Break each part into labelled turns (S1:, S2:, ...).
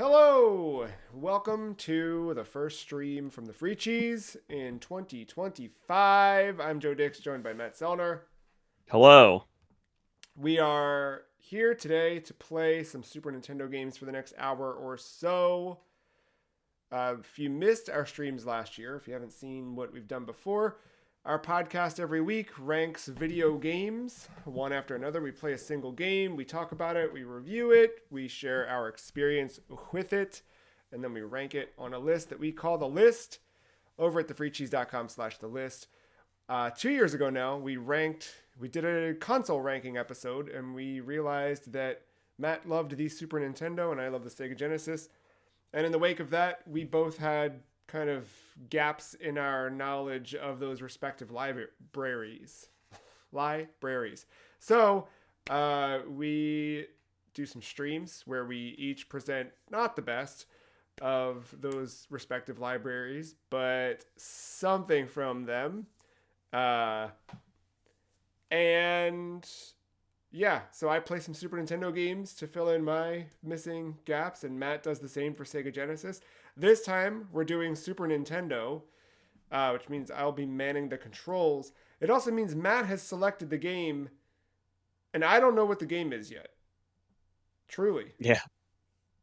S1: Hello! Welcome to the first stream from the Free Cheese in 2025. I'm Joe Dix, joined by Matt Sellner.
S2: Hello.
S1: We are here today to play some Super Nintendo games for the next hour or so. If you missed our streams last year, if you haven't seen what we've done before, our podcast every week ranks video games one after another. We play a single game, we talk about it, we review it, we share our experience with it, and then we rank it on a list that we call the list over at thefreecheese.com/the list. 2 years ago now, we did a console ranking episode, and we realized that Matt loved the Super Nintendo and I love the Sega Genesis. And in the wake of that, we both had kind of gaps in our knowledge of those respective libraries. So we do some streams where we each present not the best of those respective libraries, but something from them. And yeah, so I play some Super Nintendo games to fill in my missing gaps, and Matt does the same for Sega Genesis. This time, we're doing Super Nintendo, which means I'll be manning the controls. It also means Matt has selected the game, and I don't know what the game is yet. Truly.
S2: Yeah.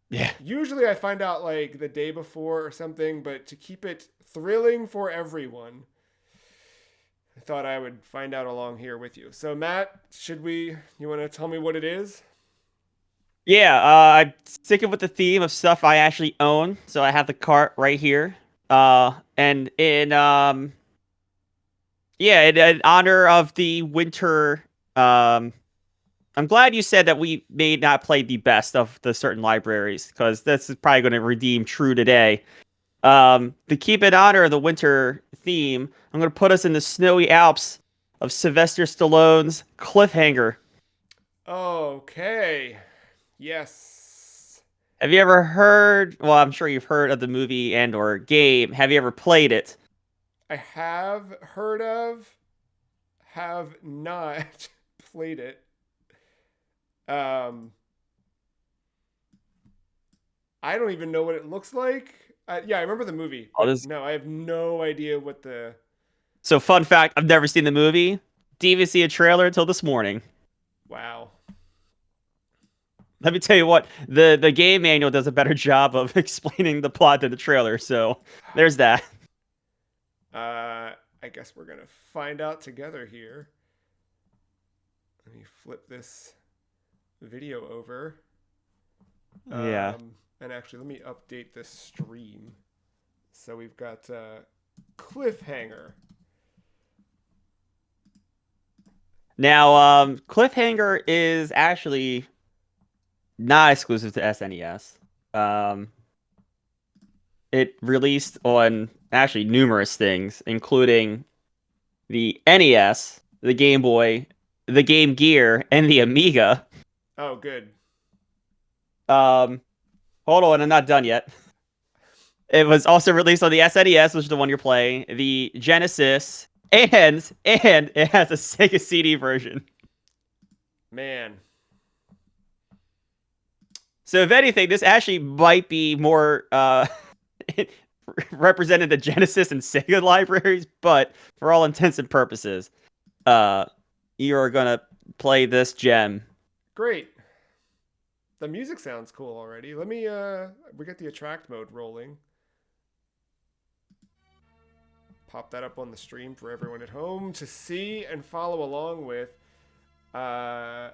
S2: Yeah.
S1: Usually I find out like the day before or something, but to keep it thrilling for everyone, I thought I would find out along here with you. So Matt, you want to tell me what it is?
S2: Yeah, I'm sticking with the theme of stuff I actually own. So I have the cart right here. And in honor of the winter, I'm glad you said that we may not play the best of the certain libraries, because this is probably going to redeem true today. To keep in honor of the winter theme, I'm going to put us in the snowy Alps of Sylvester Stallone's Cliffhanger.
S1: Okay. Yes.
S2: Have you ever heard? Well, I'm sure you've heard of the movie and or game. Have you ever played it?
S1: I have heard of, have not played it. I don't even know what it looks like. Yeah, I remember the movie,
S2: Oh,
S1: but no, I have no idea what the.
S2: So, fun fact: I've never seen the movie. Didn't even see a trailer until this morning.
S1: Wow.
S2: Let me tell you what, the game manual does a better job of explaining the plot than the trailer. So, there's that.
S1: I guess we're gonna find out together here. Let me flip this video over.
S2: Yeah.
S1: And actually, let me update this stream. So we've got Cliffhanger.
S2: Now, Cliffhanger is actually not exclusive to SNES. It released on actually numerous things, including the NES, the Game Boy, the Game Gear, and the Amiga.
S1: Oh, good.
S2: Hold on, I'm not done yet. It was also released on the SNES, which is the one you're playing, the Genesis, and it has a Sega CD version.
S1: Man.
S2: So if anything, this actually might be more represented the Genesis and Sega libraries, but for all intents and purposes, you're gonna play this gem.
S1: Great. The music sounds cool already. Let me we get the attract mode rolling. Pop that up on the stream for everyone at home to see and follow along with. All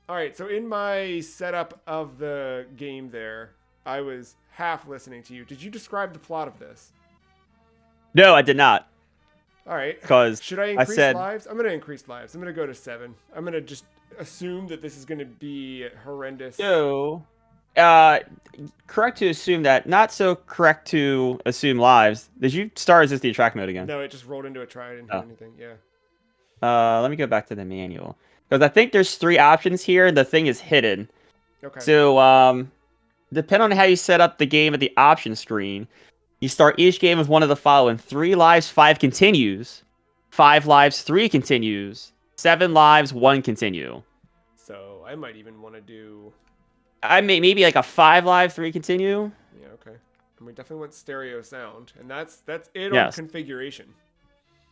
S1: right, so in my setup of the game there, I was half listening to you. Did you describe the plot of this?
S2: No, I did not.
S1: All right.
S2: Because
S1: Should I
S2: I
S1: increase
S2: said
S1: lives? I'm going to increase lives. I'm going to go to 7. I'm going to just assume that this is going to be horrendous.
S2: so. Correct to assume that. Not so correct to assume lives. Did you start? Is this the attract mode again?
S1: No, it just rolled into a try. I didn't hit anything. Yeah.
S2: Let me go back to the manual, because I think there's 3 options here, and the thing is hidden.
S1: Okay.
S2: So, depending on how you set up the game at the option screen, you start each game with one of the following: 3 lives, 5 continues; 5 lives, 3 continues; 7 lives, 1 continue.
S1: So I might even want to do
S2: I maybe like a 5 live, 3 continue.
S1: Yeah, okay. And we definitely want stereo sound, and that's it on
S2: Yes,
S1: configuration.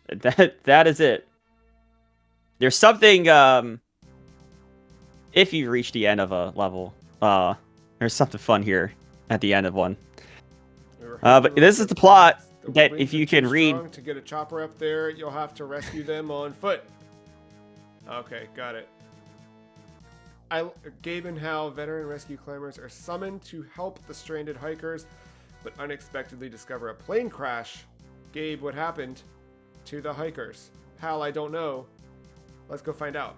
S2: that is it. There's something if you reach the end of a level, there's something fun here at the end of one. But this is the plot that if you can read.
S1: To get a chopper up there, you'll have to rescue them on foot. Okay, got it. Gabe and Hal, veteran rescue climbers, are summoned to help the stranded hikers, but unexpectedly discover a plane crash. Gabe, what happened to the hikers? Hal, I don't know. Let's go find out.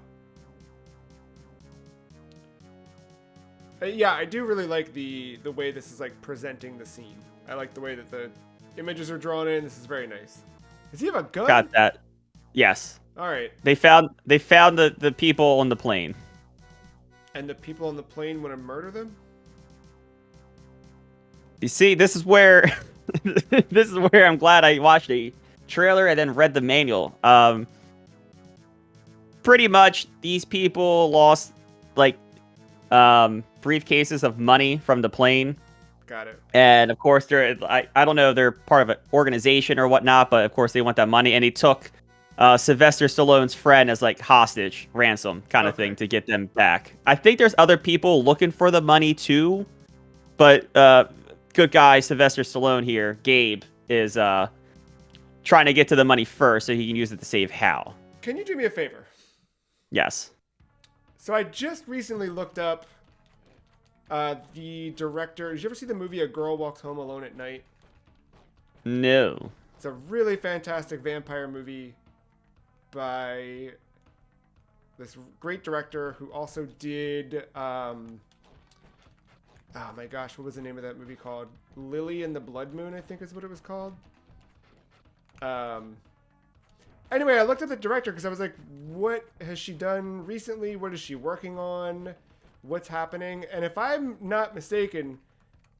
S1: Yeah, I do really like the way this is like presenting the scene. I like the way that the images are drawn in. This is very nice. Does he have a gun?
S2: Got that. Yes.
S1: All right.
S2: They found the people on the plane.
S1: And the people on the plane want to murder them?
S2: You see, this is where I'm glad I watched a trailer and then read the manual. Pretty much these people lost like briefcases of money from the plane.
S1: Got it.
S2: And of course I don't know, they're part of an organization or whatnot, but of course they want that money, and they took Sylvester Stallone's friend as like hostage, ransom kind of thing to get them back. I think there's other people looking for the money too, but good guy Sylvester Stallone here, Gabe, is trying to get to the money first so he can use it to save Hal.
S1: Can you do me a favor?
S2: Yes.
S1: So I just recently looked up the director. Did you ever see the movie A Girl Walks Home Alone at Night?
S2: No.
S1: It's a really fantastic vampire movie by this great director who also did oh my gosh, what was the name of that movie called? Lily and the Blood Moon, I think is what it was called. Anyway, I looked at the director because I was like, what has she done recently? What is she working on? What's happening? And if I'm not mistaken,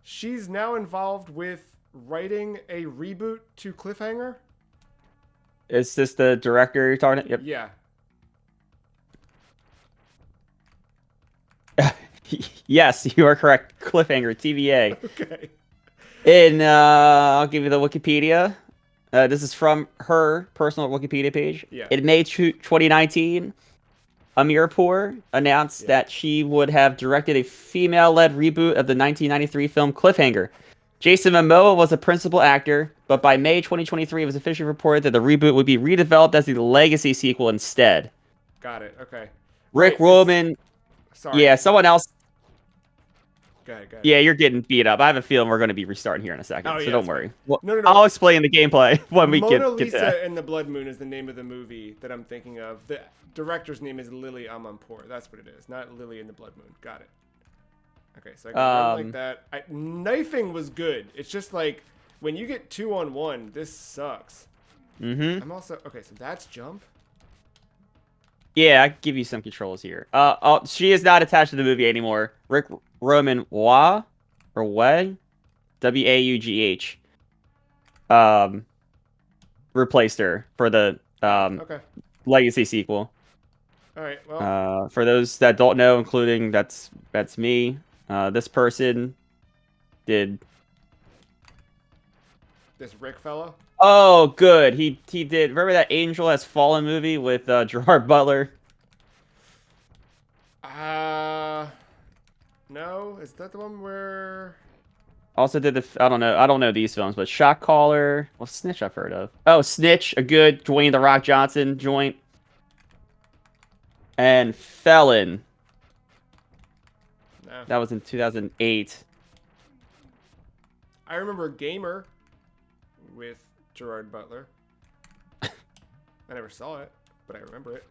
S1: she's now involved with writing a reboot to Cliffhanger.
S2: Is this the director you're talking about? Yep.
S1: Yeah.
S2: Yes, you are correct. Cliffhanger, TVA.
S1: Okay.
S2: And I'll give you the Wikipedia. This is from her personal Wikipedia page.
S1: Yeah.
S2: In May 2019, Amirpour announced that she would have directed a female-led reboot of the 1993 film Cliffhanger. Jason Momoa was a principal actor, but by May 2023, it was officially reported that the reboot would be redeveloped as the legacy sequel instead.
S1: Got it. Okay.
S2: Rick Roman.
S1: Sorry.
S2: Yeah, someone else.
S1: Go ahead.
S2: Yeah, you're getting beat up. I have a feeling we're going to be restarting here in a second, so don't worry. Well,
S1: no.
S2: I'll explain the gameplay when we get
S1: Mona
S2: to that.
S1: Lisa and the Blood Moon is the name of the movie that I'm thinking of. The director's name is Lily Amanpour. That's what it is, not Lily and the Blood Moon. Got it. Okay, so I can run like that. Knifing was good. It's just like when you get 2-on-1, this sucks.
S2: Mm-hmm.
S1: I'm also okay. So that's jump.
S2: Yeah, I can give you some controls here. She is not attached to the movie anymore. Rick Roman Waugh or Way, Waugh, replaced her for the legacy sequel.
S1: All right. Well,
S2: for those that don't know, including that's me. This person did.
S1: This Rick fella.
S2: Oh, good. He did. Remember that Angel Has Fallen movie with Gerard Butler?
S1: No. Is that the one where?
S2: Also did I don't know these films, but Shot Caller. Well, Snitch I've heard of. Oh, Snitch, a good Dwayne The Rock Johnson joint. And Felon. No. That was in 2008.
S1: I remember Gamer with Gerard Butler. I never saw it, but I remember it.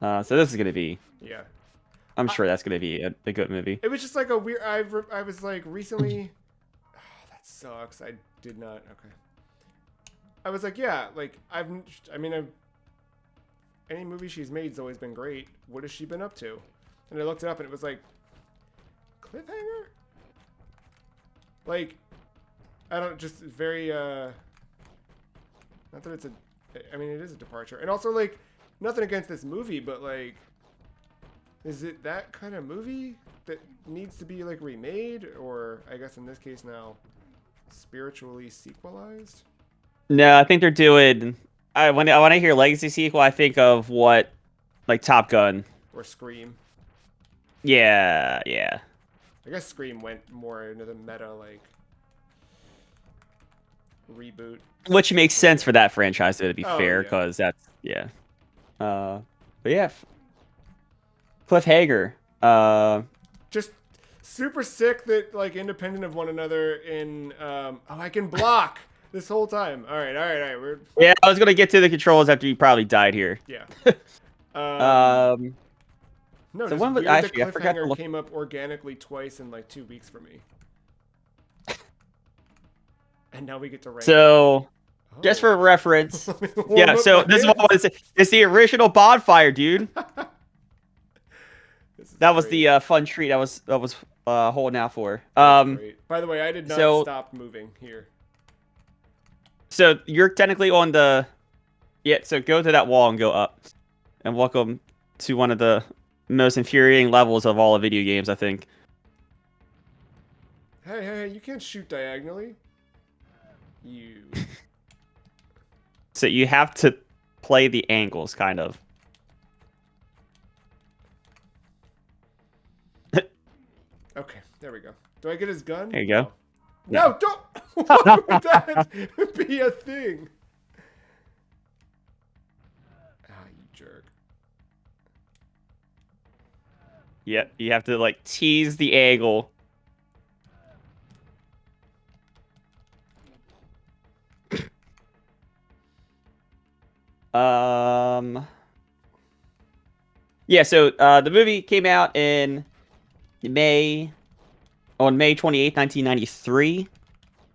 S2: So this is gonna be.
S1: Yeah.
S2: I'm sure that's gonna be a good movie.
S1: It was just like a weird. I was like recently. Oh, that sucks. I did not. Okay. I was like, yeah, like any movie she's made's always been great. What has she been up to? And I looked it up, and it was like Cliffhanger. Like, I don't just very. Not that it's a. I mean, it is a departure, and also like nothing against this movie, but like. Is it that kind of movie that needs to be like remade, or I guess in this case now, spiritually sequelized?
S2: No, I think they're doing. When I hear legacy sequel, I think of what like Top Gun.
S1: Or Scream?
S2: Yeah, yeah.
S1: I guess Scream went more into the meta like reboot.
S2: Which makes
S1: sequel.
S2: sense for that franchise, to be
S1: Oh
S2: fair,
S1: yeah.
S2: because that's yeah. But yeah, Cliffhanger.
S1: Just super sick that like independent of one another in oh I can block this whole time. All right. We're
S2: Yeah, I was gonna get to the controls after you probably died here.
S1: yeah.
S2: Um,
S1: No,
S2: so
S1: just
S2: when was
S1: weird that
S2: actually I forgot to
S1: Cliffhanger
S2: look.
S1: came up organically twice in like 2 weeks for me. And now we get to rank it.
S2: So just
S1: Oh.
S2: for reference,
S1: Warm
S2: yeah.
S1: up
S2: So
S1: my
S2: this is what
S1: hands.
S2: was it's the original bonfire, dude.
S1: This is
S2: That was
S1: great.
S2: the fun treat I was holding out for.
S1: That's great. By the way, I did not
S2: So
S1: stop moving here.
S2: so you're technically on the yeah. So go to that wall and go up, and welcome to one of the most infuriating levels of all of video games, I think.
S1: Hey, you can't shoot diagonally. You.
S2: So you have to play the angles, kind of.
S1: Okay, there we go. Do I get his gun?
S2: There you go.
S1: No, don't. Why would that be a thing? Ah, you jerk.
S2: Yeah, you have to like tease the angle. Yeah, so the movie came out in May on May 28th, 1993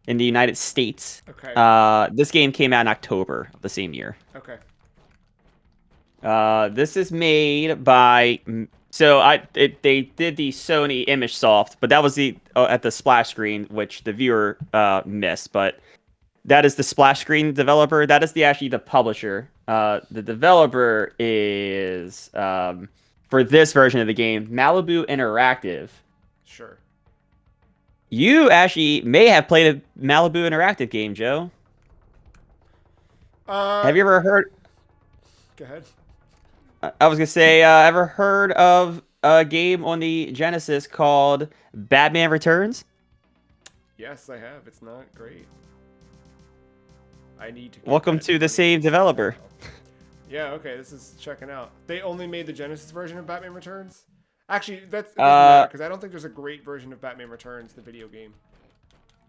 S2: in the United States.
S1: Okay.
S2: This game came out in October of the same year.
S1: Okay.
S2: This is made by they did the Sony ImageSoft, but that was the at the splash screen, which the viewer missed. But that is the splash screen developer. That is actually the publisher. The developer is for this version of the game, Malibu Interactive.
S1: Sure.
S2: You actually may have played a Malibu Interactive game, Joe.
S1: Uh,
S2: Have you ever heard?
S1: Go ahead.
S2: I was gonna say, ever heard of a game on the Genesis called Batman Returns?
S1: Yes, I have. It's not great. I need to. Get
S2: Welcome
S1: that
S2: to the
S1: money
S2: same developer.
S1: somehow. Yeah. Okay. This is checking out. They only made the Genesis version of Batman Returns. Actually, it doesn't matter because I don't think there's a great version of Batman Returns, the video game.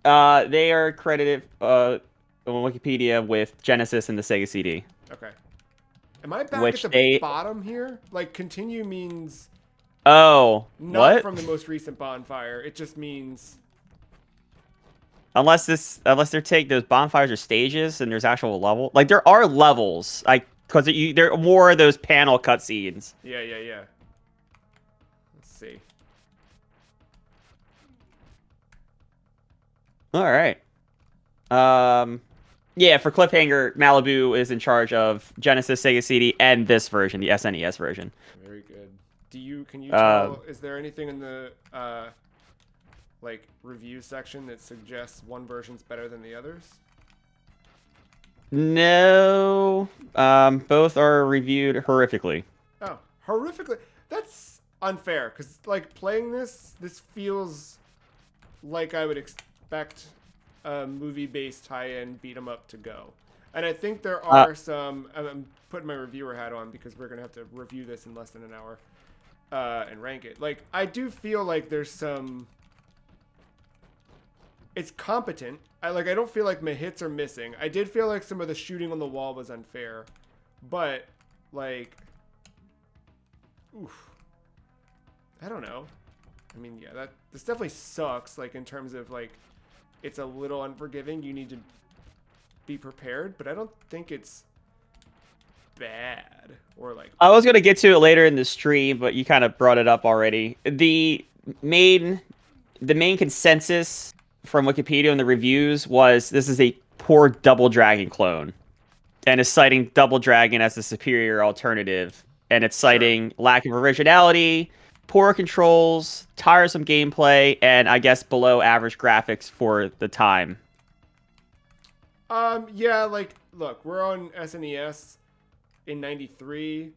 S2: They are credited on Wikipedia with Genesis and the Sega CD.
S1: Okay. Am I back
S2: Which
S1: at the
S2: they-
S1: bottom here? Like, continue means
S2: Oh,
S1: not
S2: what?
S1: from the most recent bonfire. It just means.
S2: Unless they're take those bonfires or stages and there's actual level. Like there are levels, because there are more of those panel cutscenes.
S1: Yeah. Let's see.
S2: All right. Yeah, for Cliffhanger, Malibu is in charge of Genesis, Sega CD, and this version, the SNES version.
S1: Very good. Can you tell? Is there anything in the like review section that suggests one version's better than the others?
S2: No, both are reviewed horrifically.
S1: Oh, horrifically. That's unfair because like playing this feels like I would expect a movie-based tie-in beat 'em up to go. And I think there are some. I'm putting my reviewer hat on because we're gonna have to review this in less than an hour and rank it. Like I do feel like there's some. It's competent. I don't feel like my hits are missing. I did feel like some of the shooting on the wall was unfair, but like, oof. I don't know. I mean, yeah, this definitely sucks. Like in terms of like, it's a little unforgiving. You need to be prepared, but I don't think it's bad or like.
S2: I was gonna get to it later in the stream, but you kind of brought it up already. The main consensus from Wikipedia and the reviews was this is a poor Double Dragon clone, and is citing Double Dragon as the superior alternative and it's citing lack of originality, poor controls, tiresome gameplay, and I guess below average graphics for the time.
S1: Yeah, like, look, we're on SNES in 93.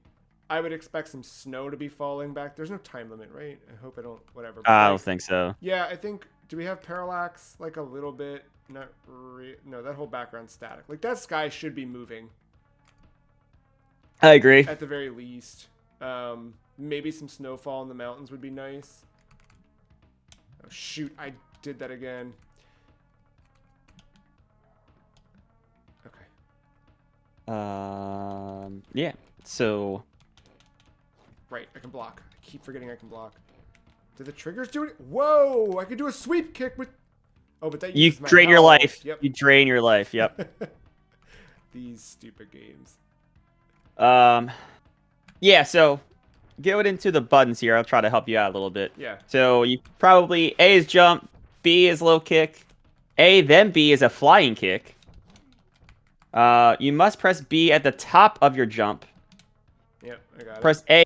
S1: I would expect some snow to be falling back. There's no time limit, right? I hope I don't, whatever.
S2: I
S1: Like,
S2: don't think so.
S1: yeah, I think, do we have parallax? Like a little bit? No, that whole background's static. Like, that sky should be moving.
S2: I agree.
S1: At the very least. Maybe some snowfall in the mountains would be nice. Oh, shoot, I did that again.
S2: Yeah. So.
S1: Right, I can block. I keep forgetting I can block. Do the triggers do it? Whoa! I can do a sweep kick with. Oh, but that
S2: You
S1: uses my
S2: drain your
S1: health.
S2: life.
S1: Yep.
S2: You drain your life. Yep.
S1: These stupid games.
S2: Yeah. So, going into the buttons here, I'll try to help you out a little bit.
S1: Yeah.
S2: So you probably A is jump, B is low kick, A then B is a flying kick. You must press B at the top of your jump.
S1: Yep, I got it.
S2: Press A,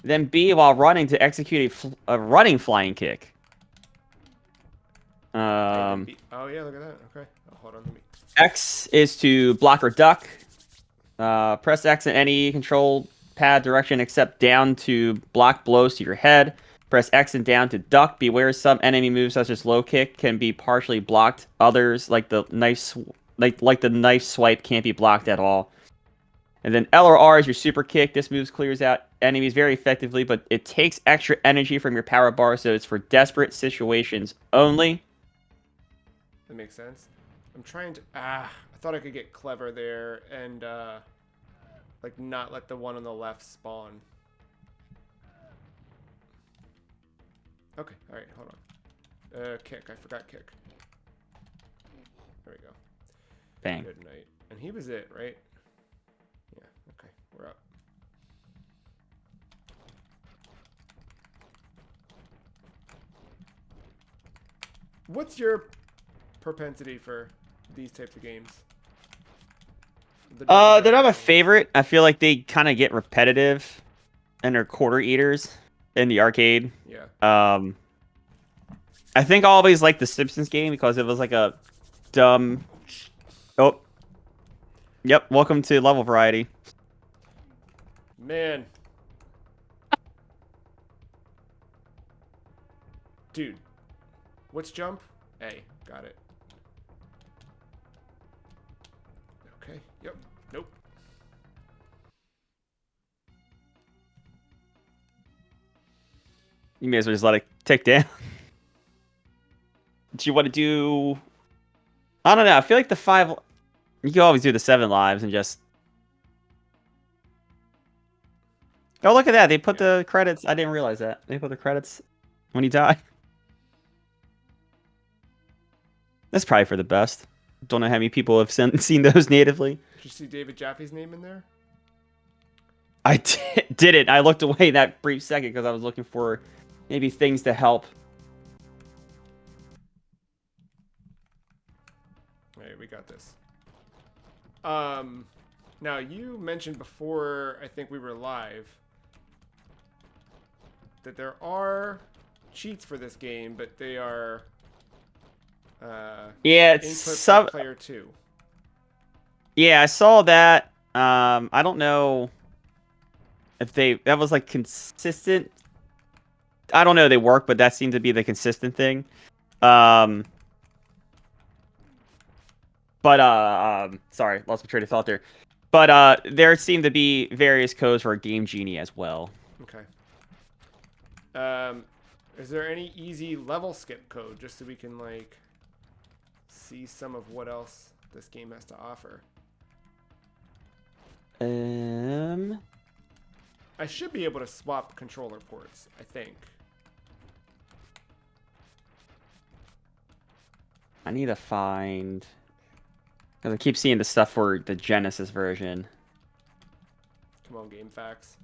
S2: then B while running to execute a running flying kick.
S1: Oh yeah, look at that. Okay, hold on to me.
S2: X is to block or duck. Press X in any control pad direction except down to block blows to your head. Press X and down to duck. Beware some enemy moves such as low kick can be partially blocked. Others like the knife like the knife swipe can't be blocked at all. And then L or R is your super kick. This move clears out enemies very effectively, but it takes extra energy from your power bar, so it's for desperate situations only.
S1: That makes sense. I'm trying to... I thought I could get clever there and, like, not let the one on the left spawn. Okay, alright, hold on. Kick. I forgot kick. There we go.
S2: Bang.
S1: Good night. And he was it, right? Yeah, okay, we're up. What's your propensity for these types of games?
S2: They're not my favorite. I feel like they kind of get repetitive, and they're quarter eaters in the arcade.
S1: Yeah.
S2: I think I always liked the Simpsons game because it was like a dumb. Oh. Yep. Welcome to level variety.
S1: Man. Dude. What's jump? A. Got it. Okay. Yep. Nope.
S2: You may as well just let it tick down. Do you want to do... I don't know. I feel like the 5... You can always do the 7 lives and just... Oh, look at that. They put the credits. I didn't realize that. They put the credits when you die. That's probably for the best. Don't know how many people have seen those natively.
S1: Did you see David Jaffe's name in there?
S2: I didn't. I looked away that brief second because I was looking for maybe things to help.
S1: Alright, we got this. Now you mentioned before, I think we were live, that there are cheats for this game, but they are
S2: yeah, it's
S1: input player 2.
S2: Yeah, I saw that. I don't know if that was like consistent. I don't know if they work, but that seemed to be the consistent thing. Sorry, lost my train of thought there. But there seemed to be various codes for Game Genie as well.
S1: Okay. Is there any easy level skip code just so we can like see some of what else this game has to offer? I should be able to swap controller ports, I think.
S2: I need to find... Because I keep seeing the stuff for the Genesis version.
S1: Come on, Game Facts.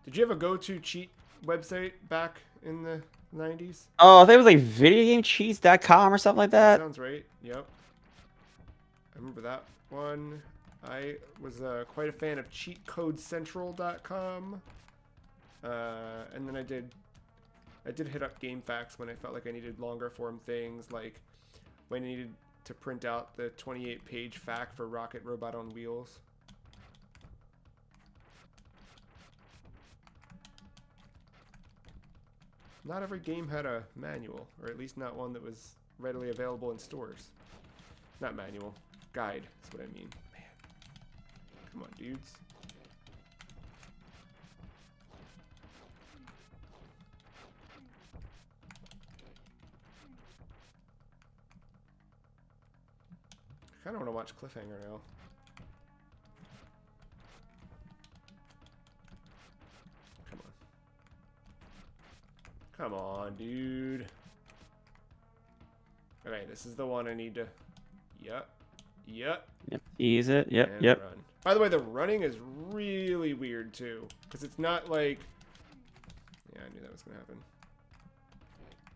S1: Did you have a go-to cheat website back in the 90s?
S2: Oh, I think it was like videogamecheats.com or something like that.
S1: Sounds right. Yep. I remember that one. I was quite a fan of cheatcodecentral.com. And then I did hit up GameFAQs when I felt like I needed longer form things, like when I needed to print out the 28-page FAQ for Rocket Robot on Wheels. Not every game had a manual, or at least not one that was readily available in stores. Not manual, guide is what I mean. Man, come on, dudes. I kind of want to watch Cliffhanger now. Come on. Come on, dude. Okay, this is the one I need to... Yep.
S2: Yep. Ease it. Yep.
S1: And
S2: yep.
S1: run. By the way, the running is really weird, too. Because it's not like... Yeah, I knew that was going to happen.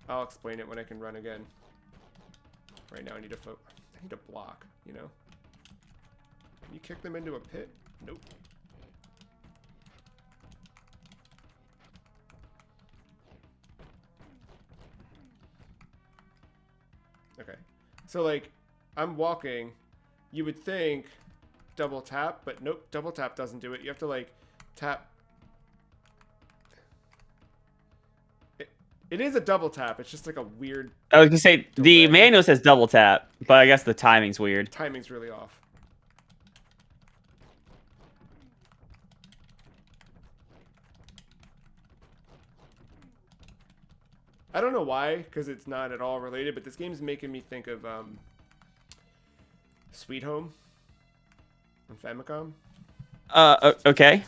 S1: I'll explain it when I can run again. Right now I need to block, you know? Can you kick them into a pit? Nope. Okay. So, like, I'm walking. You would think double tap, but nope, double tap doesn't do it. You have to, like, tap. It is a double tap. It's just like a weird...
S2: I was going to say,
S1: delay.
S2: the manual says double tap, but I guess the timing's weird.
S1: Timing's really off. I don't know why, because it's not at all related, but this game's making me think of Sweet Home on Famicom.
S2: Okay.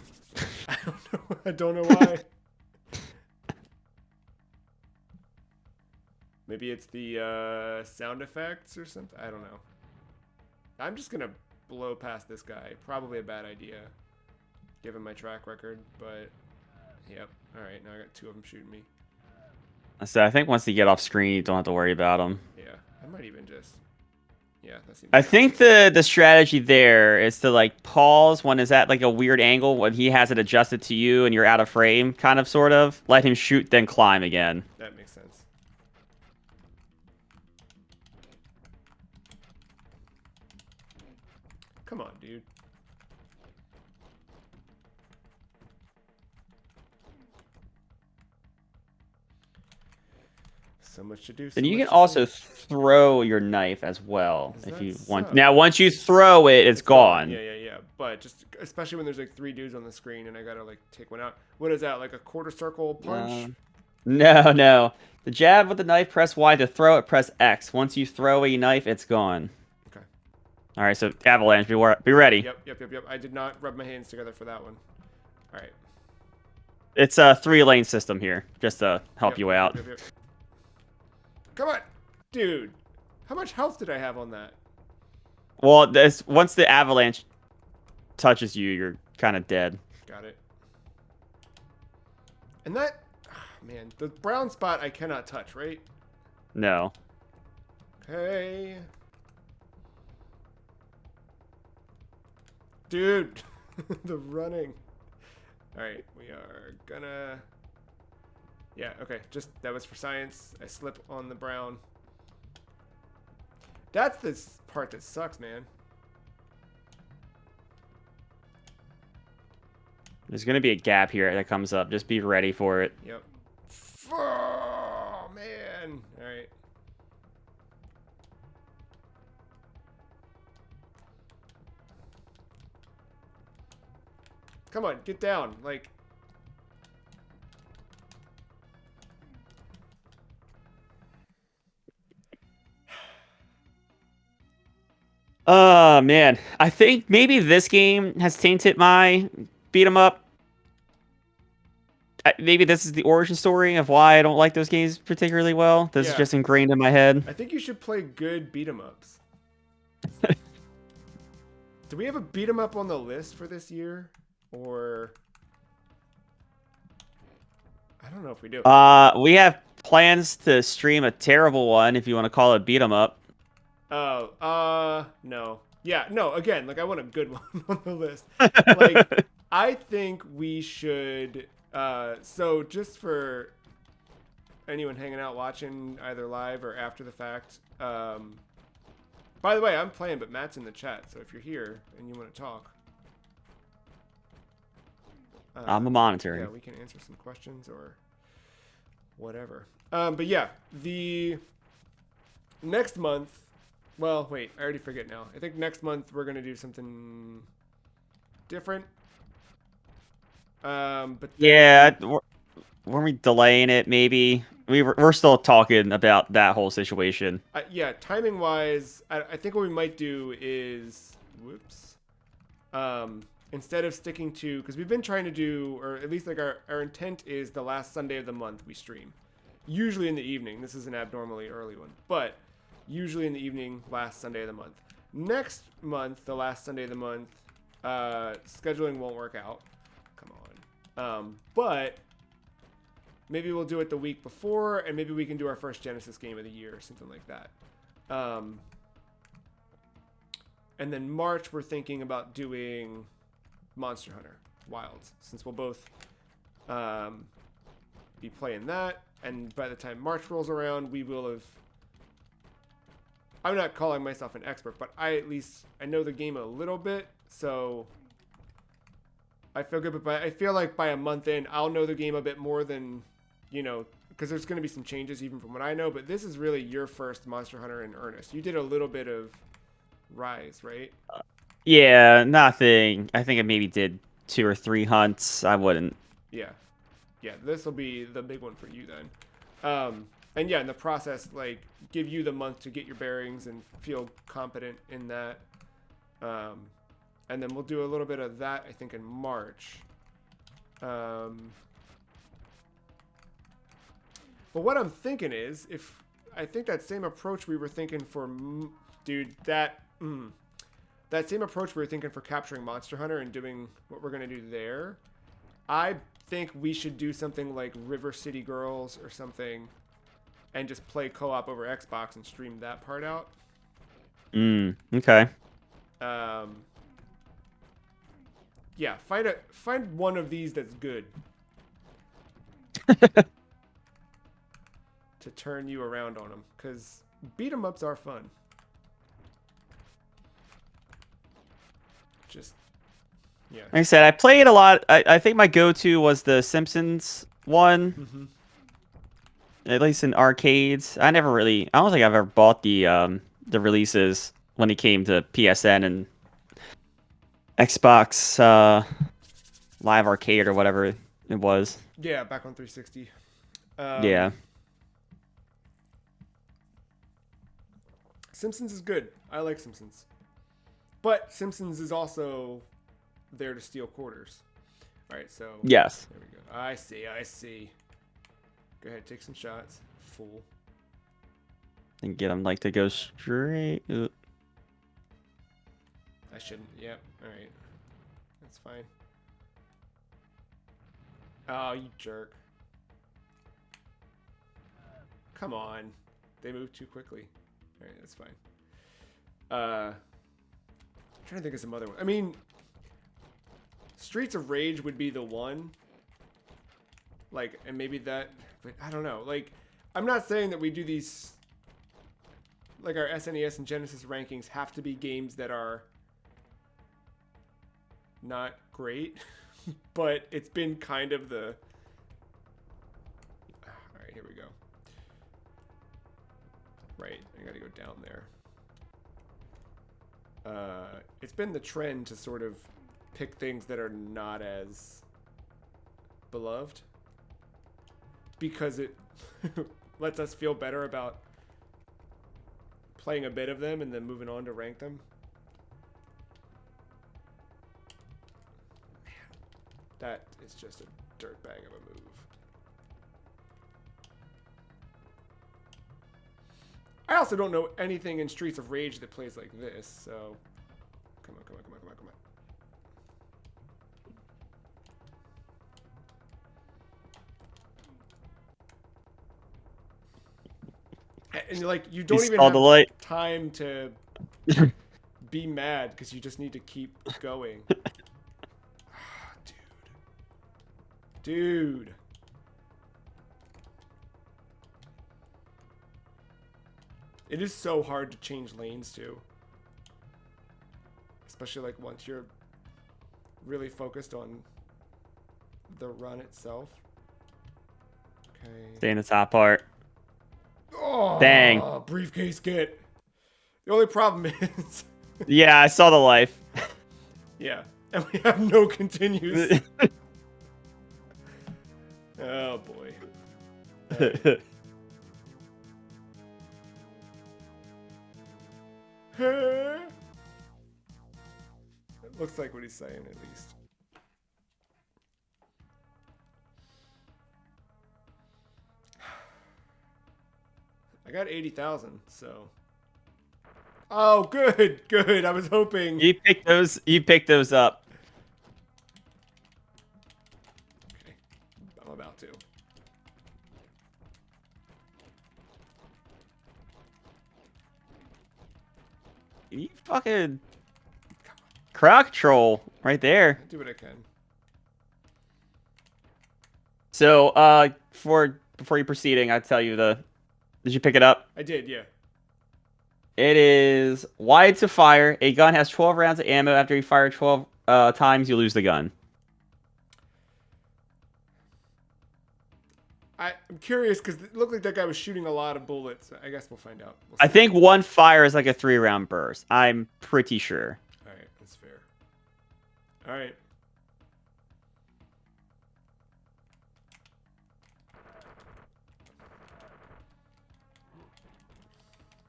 S1: I don't know. I don't know why. Maybe it's the sound effects or something. I don't know. I'm just gonna blow past this guy. Probably a bad idea, given my track record. But yep. All right. Now I got two of them shooting me.
S2: So I think once you get off screen, you don't have to worry about them.
S1: Yeah. I might even just. Yeah. That seems.
S2: I think the strategy there is to like pause when it's at like a weird angle when he has it adjusted to you and you're out of frame, kind of, sort of. Let him shoot, then climb again.
S1: That makes sense. Come on, dude. So much to do.
S2: And you can also throw your knife as well if you want.
S1: So?
S2: Now, once you throw it, it's gone.
S1: Yeah. But just especially when there's like three dudes on the screen and I gotta like take one out. What is that? Like a quarter circle punch?
S2: No. The jab with the knife, press Y. To throw it, press X. Once you throw a knife, it's gone.
S1: Okay.
S2: All right, so avalanche, be ready.
S1: Yep. I did not rub my hands together for that one. All right.
S2: It's a 3-lane system here, just to help you out.
S1: Yep. Come on, dude. How much health did I have on that?
S2: Well, once the avalanche touches you, you're kind of dead.
S1: Got it. And that, man, the brown spot I cannot touch, right?
S2: No.
S1: Okay. Dude, the running. All right, we are gonna... Yeah, okay, just, that was for science. I slip on the brown. That's the part that sucks, man.
S2: There's going to be a gap here that comes up. Just be ready for it.
S1: Yep. Oh, man. All right. Come on, get down. Like...
S2: Oh, man. I think maybe this game has tainted my beat 'em up. Maybe this is the origin story of why I don't like those games particularly well. This is just ingrained in my head.
S1: I think you should play good beat 'em ups. Do we have a beat 'em up on the list for this year? Or... I don't know if we do.
S2: We have plans to stream a terrible one, if you want to call it beat 'em up.
S1: Oh, no. Yeah, no, again, like I want a good one on the list. Like I think we should so just for anyone hanging out watching either live or after the fact, by the way, I'm playing but Matt's in the chat, so if you're here and you want to talk,
S2: I'm a
S1: yeah,
S2: monitoring.
S1: we can answer some questions or whatever. But yeah, the next month, well, wait, I already forget now. I think next month we're gonna do something different. But
S2: Yeah,
S1: then
S2: were we delaying it? Maybe we're still talking about that whole situation.
S1: yeah, timing wise, I think what we might do is, whoops, instead of sticking to, because we've been trying to do, or at least like our intent is the last Sunday of the month we stream, usually in the evening. This is an abnormally early one, but usually in the evening, last Sunday of the month. Next month, the last Sunday of the month, scheduling won't work out. Come on. But maybe we'll do it the week before, and maybe we can do our first Genesis game of the year or something like that. And then March, we're thinking about doing Monster Hunter Wilds, since we'll both be playing that. And by the time March rolls around, we will have... I'm not calling myself an expert, but I know the game a little bit, so I feel good. But I feel like by a month in, I'll know the game a bit more than, because there's going to be some changes even from what I know. But this is really your first Monster Hunter in earnest. You did a little bit of Rise, right?
S2: Yeah, nothing. I think I maybe did 2 or 3 hunts. I wouldn't.
S1: Yeah. Yeah, this will be the big one for you then. And yeah, in the process, like, give you the month to get your bearings and feel competent in that. And then we'll do a little bit of that, I think, in March. But what I'm thinking is, I think that same approach we were thinking for, dude, that same approach we were thinking for capturing Monster Hunter and doing what we're going to do there, I think we should do something like River City Girls or something and just play co-op over Xbox and stream that part out.
S2: Okay.
S1: Yeah, find one of these that's good to turn you around on them, because beat 'em ups are fun. Just, yeah.
S2: Like I said, I played a lot. I think my go-to was the Simpsons one.
S1: Mm-hmm.
S2: At least in arcades. I don't think I've ever bought the releases when it came to PSN and Xbox Live Arcade or whatever it was.
S1: Yeah, back on 360.
S2: Yeah.
S1: Simpsons is good. I like Simpsons. But Simpsons is also there to steal quarters. All right, so...
S2: Yes.
S1: There we go. I see. Go ahead, take some shots. Fool.
S2: And get them like to go straight.
S1: I shouldn't. Yep. All right. That's fine. Oh, you jerk. Come on. They move too quickly. All right, that's fine. I'm trying to think of some other one. I mean, Streets of Rage would be the one. Like, and maybe that, but I don't know. Like, I'm not saying that we do these, like our SNES and Genesis rankings have to be games that are not great, but it's been kind of the, all right, here we go. Right, I gotta go down there. It's been the trend to sort of pick things that are not as beloved, because it lets us feel better about playing a bit of them and then moving on to rank them. Man, that is just a dirtbag of a move. I also don't know anything in Streets of Rage that plays like this, so come on. And like, you don't even
S2: saw
S1: have
S2: the light.
S1: time to be mad because you just need to keep going. Dude. It is so hard to change lanes too. Especially like once you're really focused on the run itself. Okay.
S2: Stay in the top part.
S1: Oh,
S2: Dang.
S1: briefcase get. The only problem is.
S2: Yeah, I saw the life.
S1: Yeah, and we have no continues. Oh boy. Right. It looks like what he's saying, at least. I got 80,000, so. Oh, good, good. I was hoping.
S2: You picked those. You picked those up.
S1: Okay, I'm about to.
S2: You fucking crowd control right there.
S1: I'll do what I can.
S2: So, before you proceeding, I tell you Did you pick it up?
S1: I did, yeah.
S2: It is wide to fire. A gun has 12 rounds of ammo. After you fire 12 times, you lose the gun.
S1: I'm curious because it looked like that guy was shooting a lot of bullets. I guess we'll find out. We'll
S2: I
S1: see.
S2: think one fire is like a 3-round burst. I'm pretty sure.
S1: All right, that's fair. All right.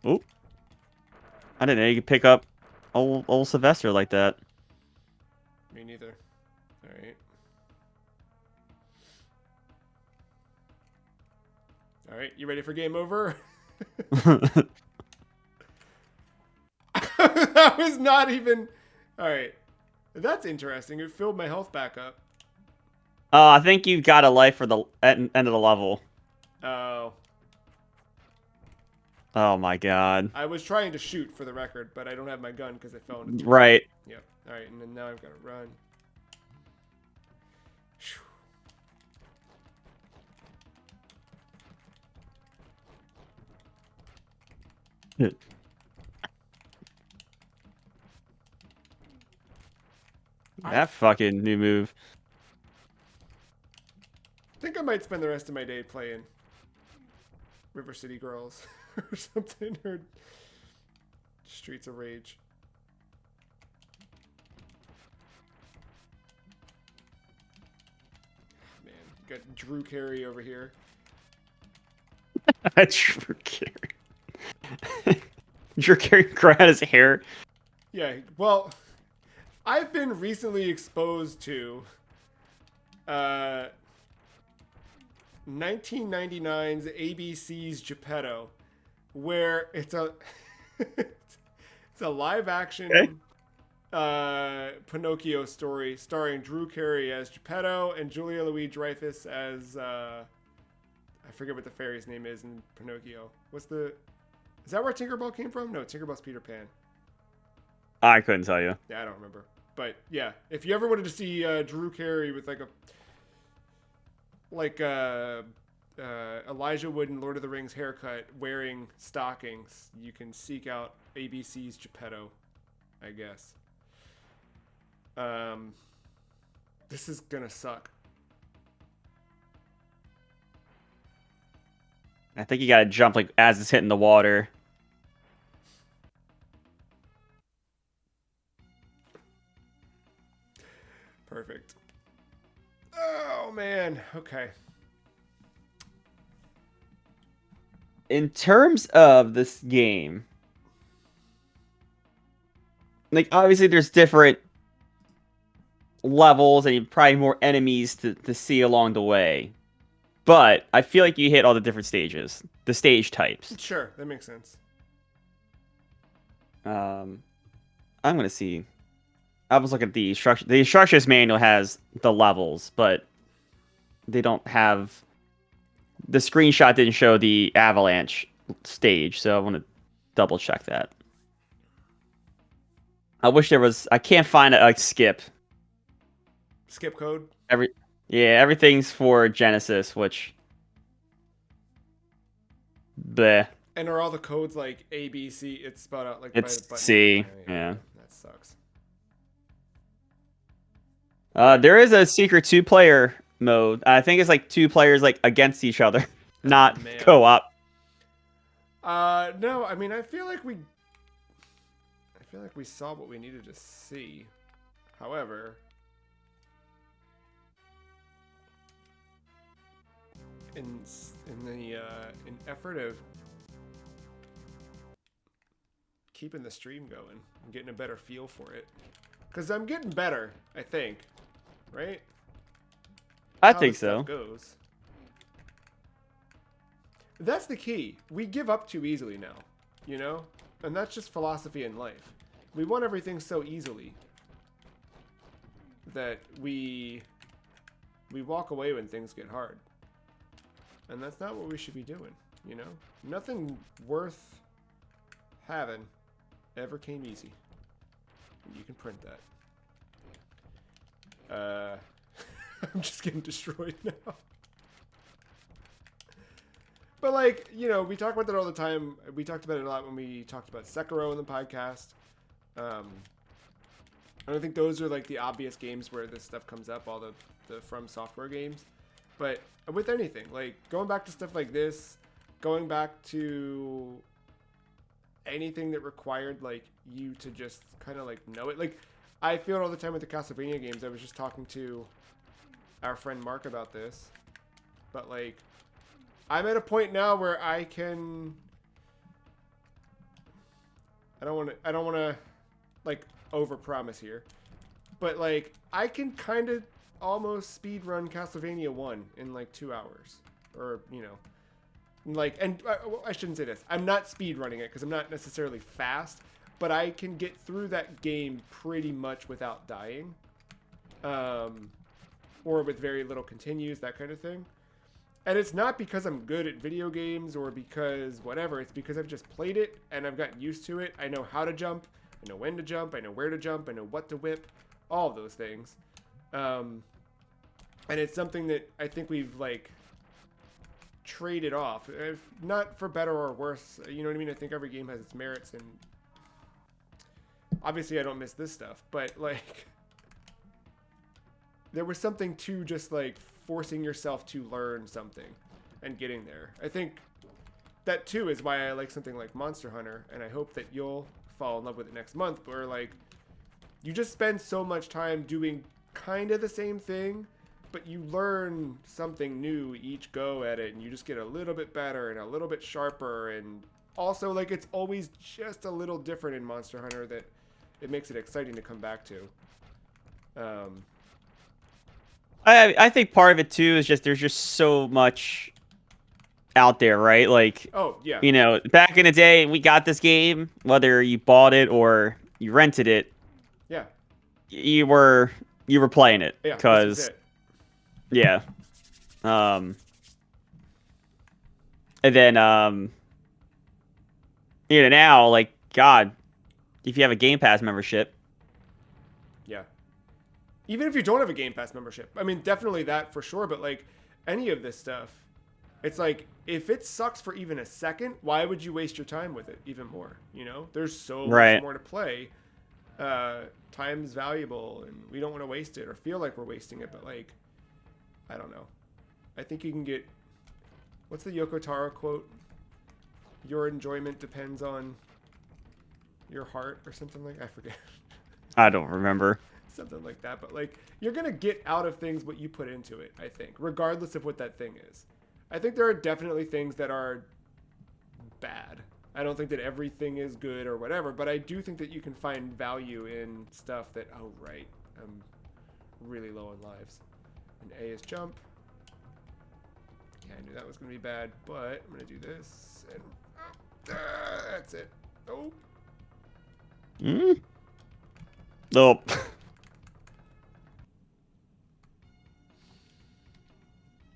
S2: Oop. I didn't know you could pick up old Sylvester like that.
S1: Me neither. All right. All right, you ready for game over? That was not even. All right. That's interesting. It filled my health back up.
S2: I think you got a life for the end of the level.
S1: Oh.
S2: Oh my god.
S1: I was trying to shoot for the record, but I don't have my gun because I fell into.
S2: Right.
S1: Yep. All right, and then now I've got to run.
S2: That fucking new move.
S1: I think I might spend the rest of my day playing River City Girls or something, or Streets of Rage. Man, got Drew Carey over here.
S2: Drew Carey. Drew Carey growing out his hair.
S1: Yeah, well, I've been recently exposed to 1999's ABC's Geppetto, where it's a it's a live action Pinocchio story starring Drew Carey as Geppetto and Julia Louis-Dreyfus as I forget what the fairy's name is in Pinocchio. Is that where Tinkerbell came from? No, Tinkerbell's Peter Pan.
S2: I couldn't tell you.
S1: Yeah, I don't remember. But yeah, if you ever wanted to see Drew Carey with Elijah Wood in Lord of the Rings haircut wearing stockings, you can seek out ABC's Geppetto, I guess. This is gonna suck.
S2: I think you gotta jump like as it's hitting the water.
S1: Perfect. Oh man. Okay.
S2: In terms of this game, like obviously there's different levels and probably more enemies to see along the way. But I feel like you hit all the different stages, the stage types.
S1: Sure, that makes sense.
S2: I'm gonna see. I was looking at the instruction. The instructions manual has the levels, but they don't have. The screenshot didn't show the avalanche stage, so I want to double check that. I wish there was. I can't find a skip.
S1: Skip code.
S2: Everything's for Genesis, which. Bleh.
S1: And are all the codes like A, B, C? It's spelled out like by the
S2: It's
S1: button.
S2: C. Yeah.
S1: That sucks.
S2: There is a secret 2-player mode. I think it's like 2 players like against each other, not co-op.
S1: No, I mean I feel like we saw what we needed to see. However, in the effort of keeping the stream going, I'm getting a better feel for it. Because I'm getting better, I think. Right?
S2: I think so.
S1: Goes. That's the key. We give up too easily now, you know? And that's just philosophy in life. We want everything so easily that we walk away when things get hard. And that's not what we should be doing, you know? Nothing worth having ever came easy. You can print that. I'm just getting destroyed now. But like, you know, we talk about that all the time. We talked about it a lot when we talked about Sekiro in the podcast. I don't think those are like the obvious games where this stuff comes up, all the From Software games. But with anything, like going back to stuff like this, going back to anything that required like you to just kind of like know it. Like I feel it all the time with the Castlevania games. I was just talking to our friend Mark about this. But like I'm at a point now where I can I don't want to like overpromise here. But like I can kind of almost speed run Castlevania 1 in like 2 hours or, you know, like, and I shouldn't say this. I'm not speed running it because I'm not necessarily fast, but I can get through that game pretty much without dying, or with very little continues, that kind of thing. And it's not because I'm good at video games or because whatever. It's because I've just played it and I've gotten used to it. I know how to jump. I know when to jump. I know where to jump. I know what to whip. All of those things. And it's something that I think we've like traded off, if not for better or worse. You know what I mean? I think every game has its merits, and obviously I don't miss this stuff, but like there was something to just like forcing yourself to learn something and getting there. I think that too is why I like something like Monster Hunter, and I hope that you'll fall in love with it next month, where like you just spend so much time doing kind of the same thing, but you learn something new each go at it, and you just get a little bit better and a little bit sharper, and also like it's always just a little different in Monster Hunter that it makes it exciting to come back to.
S2: I think part of it too is just there's just so much out there, right? Like,
S1: oh yeah,
S2: you know, back in the day, we got this game, whether you bought it or you rented it.
S1: Yeah,
S2: you were playing it because yeah. And then you know, now like God, if you have a Game Pass membership.
S1: Yeah. Even if you don't have a Game Pass membership. I mean, definitely that for sure, but like any of this stuff, it's like if it sucks for even a second, why would you waste your time with it even more, you know? There's so much more to play. Time is valuable, and we don't want to waste it or feel like we're wasting it, but like I don't know. I think you can get, what's the Yoko Taro quote? Your enjoyment depends on your heart or something like, I forget.
S2: I don't remember.
S1: Something like that, but like you're going to get out of things what you put into it, I think, regardless of what that thing is. I think there are definitely things that are bad. I don't think that everything is good or whatever, but I do think that you can find value in stuff that, oh right, I'm really low on lives. And A is jump. Yeah, I knew that was going to be bad, but I'm going to do this. And that's it. Oh.
S2: Nope.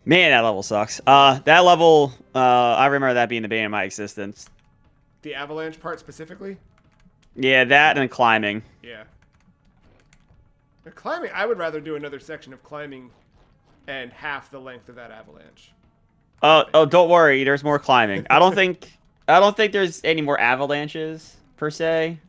S2: Man, that level sucks. That level, I remember that being the bane of my existence.
S1: The avalanche part specifically?
S2: Yeah, that and climbing.
S1: Yeah. Climbing, I would rather do another section of climbing and half the length of that avalanche.
S2: Oh, don't worry. There's more climbing. I don't think there's any more avalanches per se.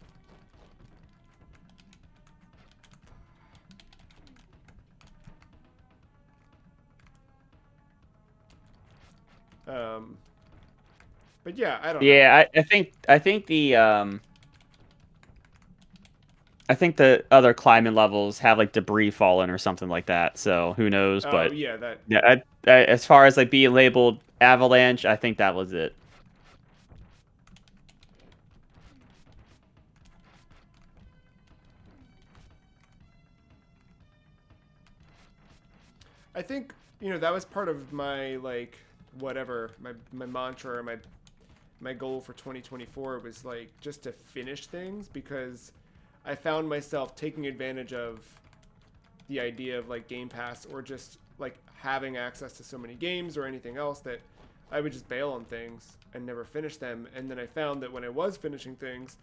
S1: But yeah, I don't know.
S2: Yeah, I think the other climbing levels have like debris falling or something like that. So who knows?
S1: Oh
S2: But
S1: yeah, that.
S2: yeah, as far as like being labeled avalanche, I think that was it.
S1: I think that was part of my like whatever my mantra or my goal for 2024 was like just to finish things because I found myself taking advantage of the idea of like Game Pass or just like having access to so many games or anything else that I would just bail on things and never finish them. And then I found that when I was finishing things,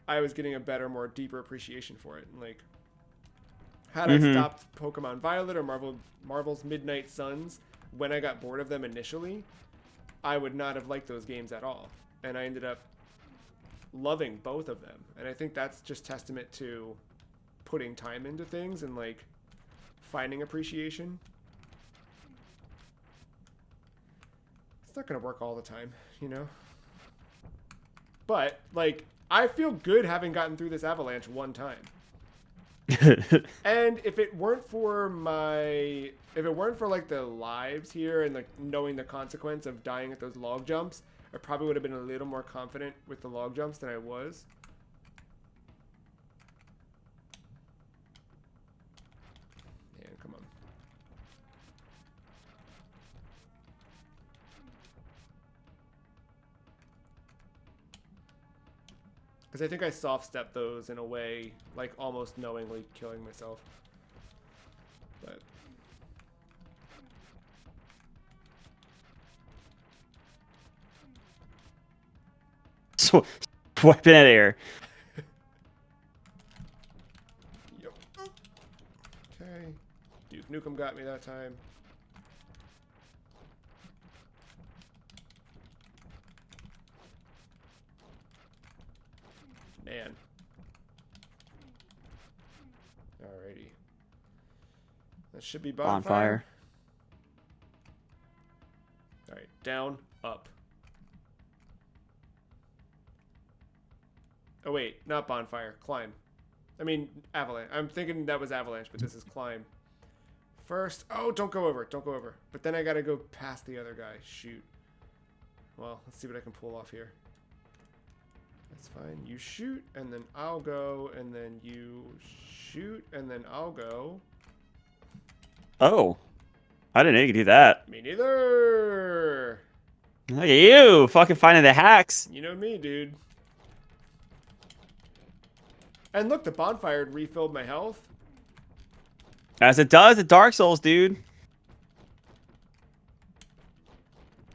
S1: I was getting a better, more deeper appreciation for it. And like, had I
S2: Mm-hmm.
S1: stopped Pokemon Violet or Marvel's Midnight Suns when I got bored of them initially, I would not have liked those games at all. And I ended up loving both of them. And I think that's just testament to putting time into things and like finding appreciation. It's not going to work all the time, you know? But like, I feel good having gotten through this avalanche one time. And if it weren't for like the lives here and like knowing the consequence of dying at those log jumps, I probably would have been a little more confident with the log jumps than I was. Man, come on. Because I think I soft stepped those in a way, like almost knowingly killing myself. But
S2: Swiping at air.
S1: yep. Okay. Duke Nukem got me that time. Man. Alrighty. That should be bonfire. Alright, down, up. Oh wait, not bonfire, climb. I mean, avalanche. I'm thinking that was avalanche, but this is climb. First, oh, don't go over, don't go over. But then I gotta go past the other guy. Shoot. Well, let's see what I can pull off here. That's fine. You shoot, and then I'll go, and then you shoot, and then I'll go.
S2: Oh, I didn't know you could do that.
S1: Me neither.
S2: Look at you, fucking finding the hacks.
S1: You know me, dude. And look, the bonfire had refilled my health.
S2: As it does at Dark Souls, dude.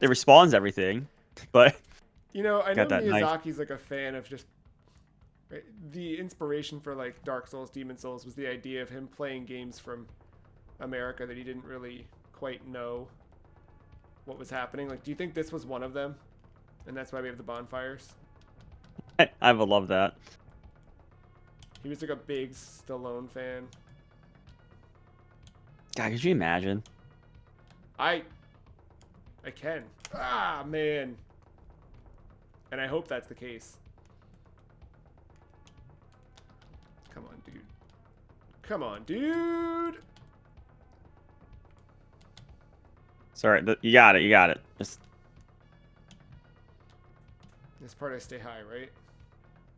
S2: It respawns everything, but
S1: I know
S2: got that
S1: Miyazaki's like a fan of just right? The inspiration for like Dark Souls, Demon Souls was the idea of him playing games from America that he didn't really quite know what was happening. Like, do you think this was one of them? And that's why we have the bonfires?
S2: I would love that.
S1: He was like a big Stallone fan.
S2: God, could you imagine?
S1: I can. Ah, man. And I hope that's the case. Come on, dude. Come on, dude.
S2: Sorry, you got it. You got it. Just
S1: This part I stay high, right?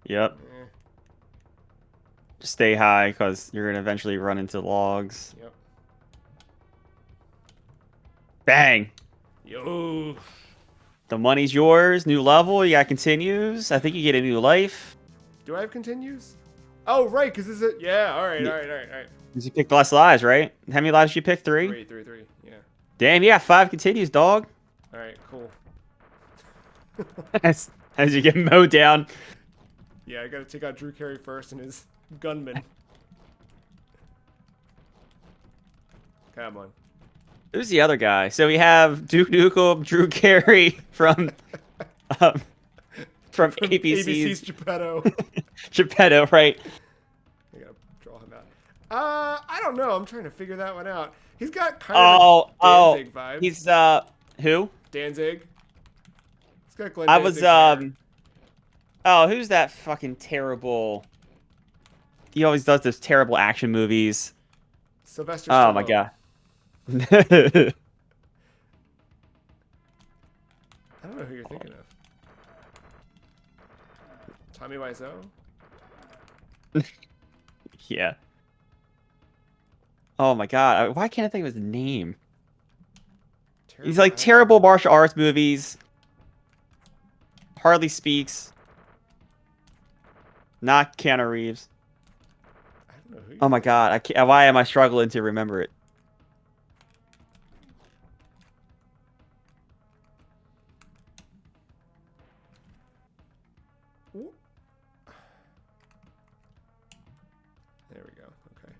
S2: yep.
S1: Eh,
S2: Just stay high because you're gonna eventually run into logs.
S1: yep.
S2: Bang.
S1: Yo.
S2: The money's yours. New level. You got continues. I think you get a new life.
S1: Do I have continues? Oh, right, because this is it. Yeah, all right.
S2: You picked less lives, right? How many lives did you pick? Three?
S1: Three. Yeah.
S2: Damn, you got 5 continues, dog.
S1: All right, cool.
S2: as you get mowed down.
S1: Yeah, I gotta take out Drew Carey first and his gunman. Come on.
S2: Who's the other guy? So we have Duke Nukem, Drew Carey um, from
S1: From ABC's
S2: ABC's
S1: Geppetto.
S2: Geppetto, right?
S1: I gotta draw him out. I don't know. I'm trying to figure that one out. He's got kind of
S2: Oh,
S1: a Danzig vibe.
S2: he's who?
S1: Danzig. He's got Glenn
S2: I was
S1: Danzig's hair.
S2: Oh, who's that fucking terrible? He always does those terrible action movies.
S1: Sylvester
S2: Oh my
S1: Stallone.
S2: god.
S1: I don't know who you're thinking of. Tommy Wiseau?
S2: Yeah. Oh my god. Why can't I think of his name? He's like terrible martial arts movies. Hardly speaks. Not Keanu Reeves.
S1: I don't know who you're
S2: Oh my
S1: thinking
S2: god. I can't, why am I struggling to remember it?
S1: of. There we go. Okay.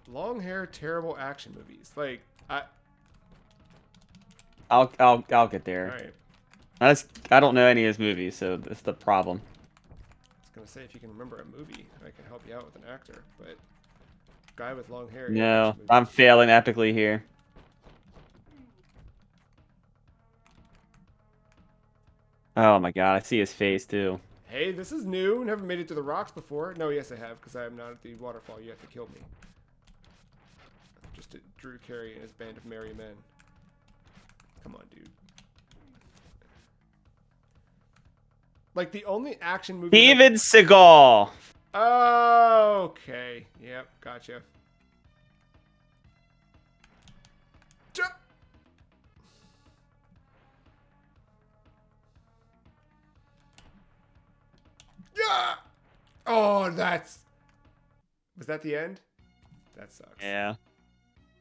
S1: Long hair, terrible action movies. Like
S2: I'll get there.
S1: all right.
S2: I don't know any of his movies, so that's the problem.
S1: I was gonna say if you can remember a movie, I can help you out with an actor, but guy with long hair.
S2: No, I'm failing epically here. Oh my god, I see his face too.
S1: Hey, this is new. Never made it to the rocks before. No, yes I have, because I am not at the waterfall. You have to kill me. Just Drew Carey and his band of merry men. Come on, dude. Like the only action movie.
S2: Steven Seagal.
S1: Oh, okay. Yep, gotcha. Yeah. Oh, that's. Was that the end? That sucks.
S2: Yeah.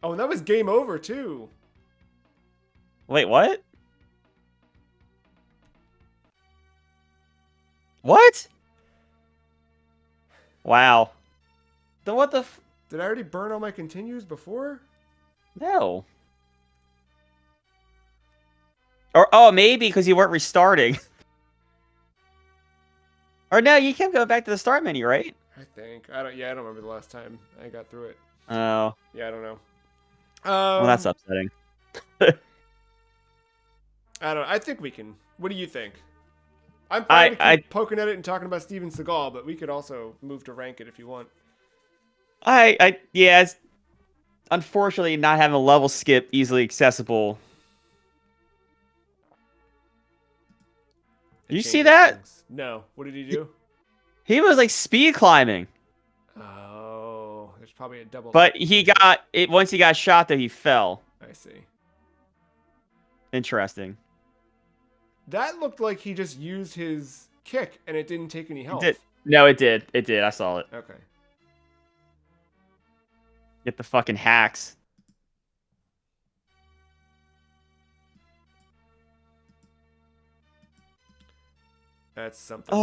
S1: Oh, and that was game over too.
S2: Wait, what? What? Wow. Then what the
S1: Did I already burn all my continues before?
S2: No. Or, oh, maybe because you weren't restarting. Or no, you can go back to the start menu, right?
S1: I think. I don't remember the last time I got through it.
S2: Oh.
S1: Yeah, I don't know.
S2: Well, that's upsetting.
S1: I don't know. I think we can. What do you think? I'm fine to keep poking at it and talking about Steven Seagal, but we could also move to rank it if you want.
S2: Yeah, it's unfortunately not having a level skip easily accessible. You see that?
S1: Things. No. What did he do?
S2: He was like speed climbing.
S1: Oh, there's probably a double.
S2: But he got it once he got shot. Though he fell.
S1: I see.
S2: Interesting.
S1: That looked like he just used his kick and it didn't take any health.
S2: No, it did. It did. I saw it.
S1: Okay.
S2: Get the fucking hacks.
S1: That's something.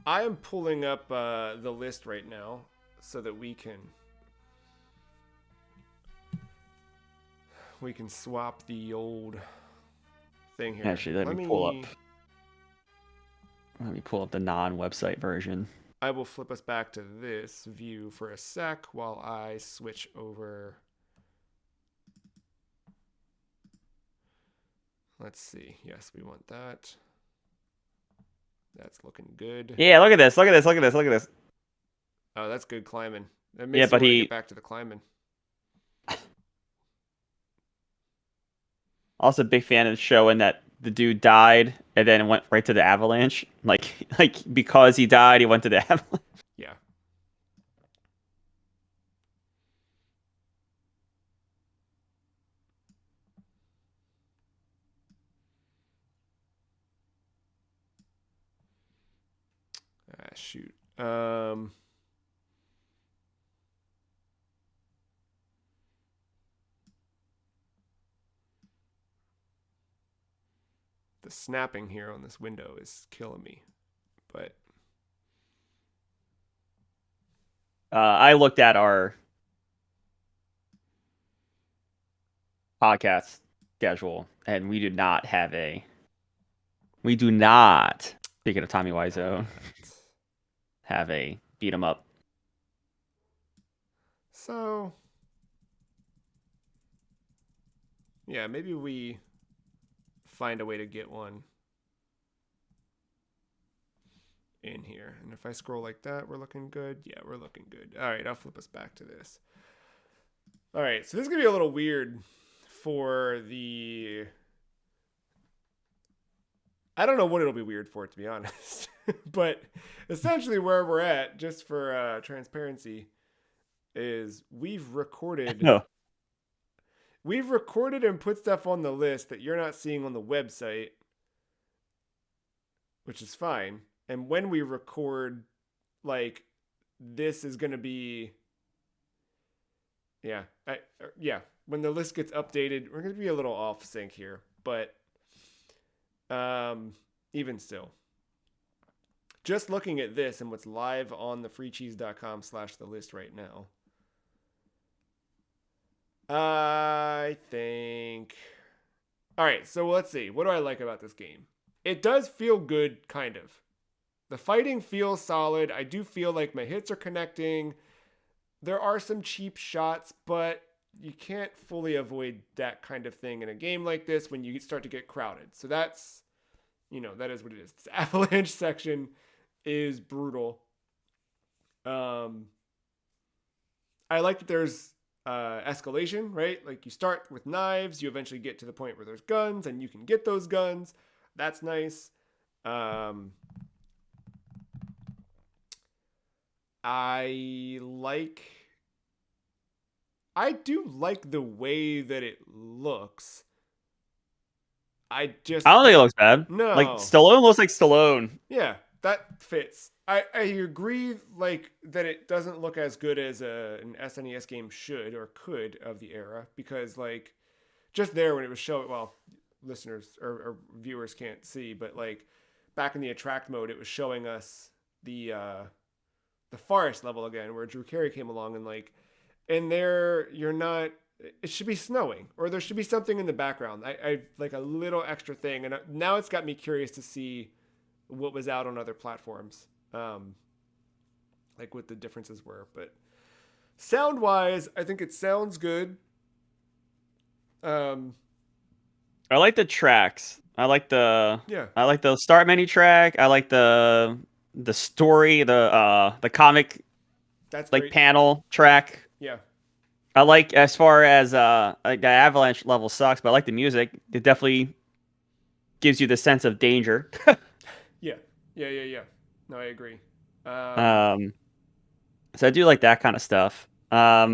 S1: I am pulling up the list right now so that we can swap the old thing here.
S2: Actually, let me pull up the non-website version.
S1: I will flip us back to this view for a sec while I switch over. Let's see. Yes, we want that. That's looking good.
S2: Yeah, look at this. Look at this. Look at this. Look at this.
S1: Oh, that's good climbing. That makes me want to get back to the climbing.
S2: Also, a big fan of showing that the dude died and then went right to the avalanche. Like because he died, he went to the avalanche.
S1: Yeah. Shoot. The snapping here on this window is killing me. But
S2: I looked at our podcast schedule, and we do not, speaking of Tommy Wiseau, have a beat 'em up.
S1: So yeah, maybe we find a way to get one in here. And if I scroll like that, we're looking good. Yeah, we're looking good. All right, I'll flip us back to this. All right, so this is gonna be a little weird for the. I don't know what it'll be weird for, to be honest. But essentially, where we're at, just for transparency, is
S2: No.
S1: we've recorded and put stuff on the list that you're not seeing on the website, which is fine. And when we record, like, this is gonna be, yeah, yeah. When the list gets updated, we're gonna be a little off sync here, but even still, just looking at this and what's live on the freecheese.com/the list right now, I think. All right, so let's see. What do I like about this game? It does feel good, kind of. The fighting feels solid. I do feel like my hits are connecting. There are some cheap shots, but you can't fully avoid that kind of thing in a game like this when you start to get crowded. So that's, that is what it is. This avalanche section is brutal. I like that there's escalation, right? Like you start with knives, you eventually get to the point where there's guns, and you can get those guns. That's nice. I do like the way that it looks. I
S2: don't think it looks bad.
S1: No.
S2: Like Stallone looks like Stallone.
S1: Yeah, that fits. I agree, like, that it doesn't look as good as an SNES game should or could of the era, because, like, just there when it was showing, well, listeners or viewers can't see, but, like, back in the attract mode, it was showing us the forest level again, where Drew Carey came along, and, like, in there, it should be snowing, or there should be something in the background. I like a little extra thing, and now it's got me curious to see what was out on other platforms, like what the differences were. But sound wise, I think it sounds good.
S2: I like the tracks.
S1: Yeah,
S2: I like the start menu track. I like the story, the comic,
S1: that's
S2: like,
S1: great.
S2: panel track.
S1: Yeah,
S2: I like, as far as like, the avalanche level sucks, but I like the music. It definitely gives you the sense of danger.
S1: yeah. No, I agree.
S2: um, so I do like that kind of stuff. Yeah,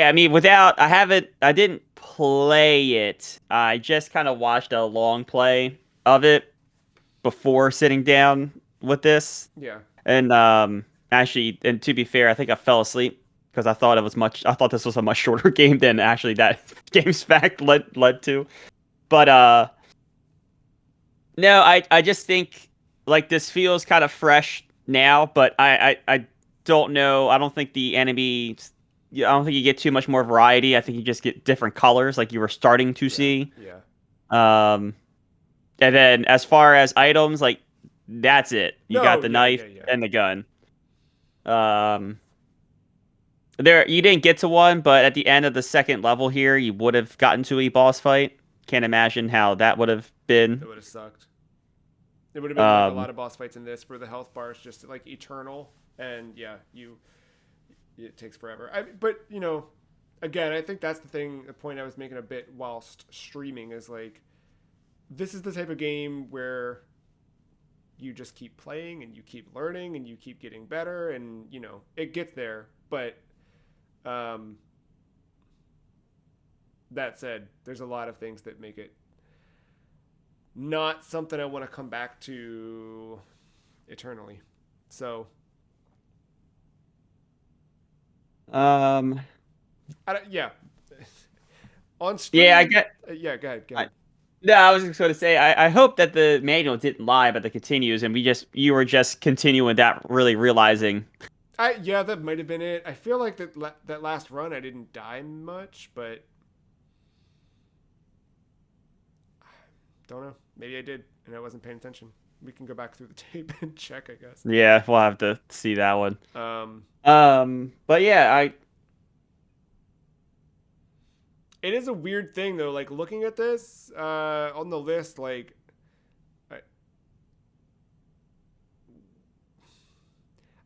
S2: I mean, I didn't play it. I just kind of watched a long play of it before sitting down with this.
S1: Yeah,
S2: And actually, and to be fair, I think I fell asleep because I thought this was a much shorter game than actually that game's fact led to. But no, I just think, like, this feels kind of fresh now, but I don't know. I don't think the enemies. Yeah, I don't think you get too much more variety. I think you just get different colors, like you were starting to see.
S1: yeah.
S2: Um, and then as far as items, like, that's it. You got
S1: No,
S2: the
S1: yeah,
S2: knife
S1: yeah, yeah.
S2: and the gun. Um, you didn't get to one, but at the end of the second level here, you would have gotten to a boss fight. Can't imagine how that would have been.
S1: That would have sucked. It would have been like a
S2: Um,
S1: lot of boss fights in this, where the health bar is just like eternal, and yeah, it takes forever. But again, I think that's the point I was making a bit whilst streaming is, like, this is the type of game where you just keep playing and you keep learning and you keep getting better, and it gets there. But um, that said, there's a lot of things that make it not something I want to come back to eternally. So
S2: um,
S1: yeah, On
S2: Yeah, I
S1: stream.
S2: get.
S1: Yeah, go ahead. Go
S2: I,
S1: ahead.
S2: no, I was just going to say, I hope that the manual didn't lie, but it continues, and you were just continuing that, really realizing.
S1: Yeah, that might have been it. I feel like that last run I didn't die much, but don't know. Maybe I did, and I wasn't paying attention. We can go back through the tape and check, I guess.
S2: Yeah, we'll have to see that one.
S1: Um,
S2: But yeah,
S1: it is a weird thing though. Like looking at this on the list, like I,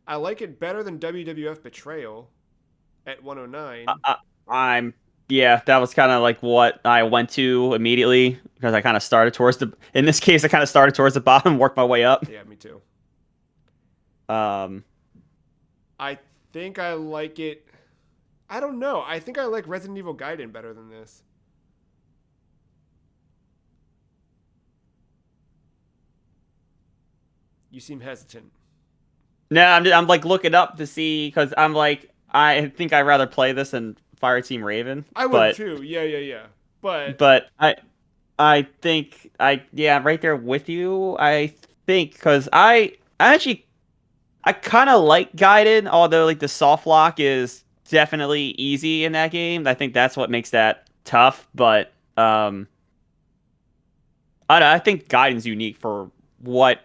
S1: I like it better than WWF Betrayal at 109.
S2: I'm yeah, that was kind of like what I went to immediately because I kind of started towards the. In this case, I kind of started towards the bottom, worked my way up.
S1: Yeah, me too.
S2: Um,
S1: I think I like it. I don't know. I think I like Resident Evil Gaiden better than this. You seem hesitant.
S2: no, I'm like looking up to see because I'm like I think I'd rather play this than Fireteam Raven,
S1: I would
S2: but
S1: too. Yeah, yeah, yeah. But
S2: but I think yeah, right there with you. I think because I actually I kind of like Gaiden, although like the soft lock is definitely easy in that game. I think that's what makes that tough. But I think Gaiden's unique what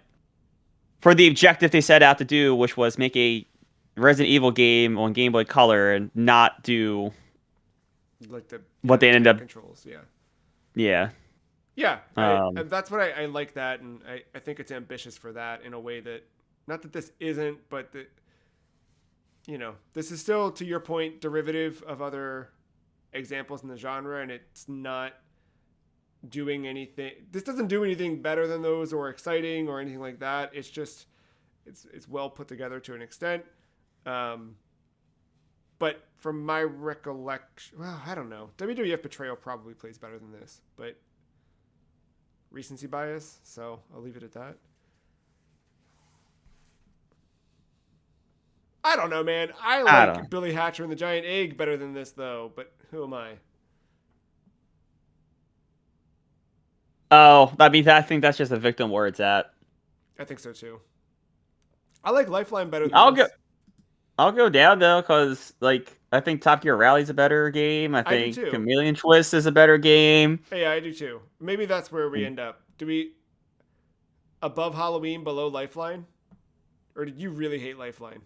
S2: for the objective they set out to do, which was make a Resident Evil game on Game Boy Color and not do
S1: like the
S2: what
S1: kind
S2: they
S1: of
S2: ended
S1: tank
S2: up.
S1: controls, yeah.
S2: Yeah.
S1: Yeah,
S2: Um.
S1: that's what I like that, and I think it's ambitious for that in a way that, not that this isn't, but that, this is still, to your point, derivative of other examples in the genre, and it's not doing anything. This doesn't do anything better than those or exciting or anything like that. It's just, it's well put together to an extent. Um, but from my recollection, well, I don't know. WWF Betrayal probably plays better than this, but recency bias, so I'll leave it at that. I don't know, man. I
S2: I don't know.
S1: like Billy Hatcher and the Giant Egg better than this, though, but who am I?
S2: Oh, I think that's just a victim where it's at.
S1: I think so, too. I like Lifeline better than
S2: I'll go.
S1: this.
S2: I'll go down though, because like I think Top Gear Rally's a better game. I
S1: I do,
S2: think
S1: too.
S2: Chameleon Twist is a better game.
S1: Yeah, I do, too. Maybe that's where we end up. Do we above Halloween, below Lifeline? Or did you really hate Lifeline?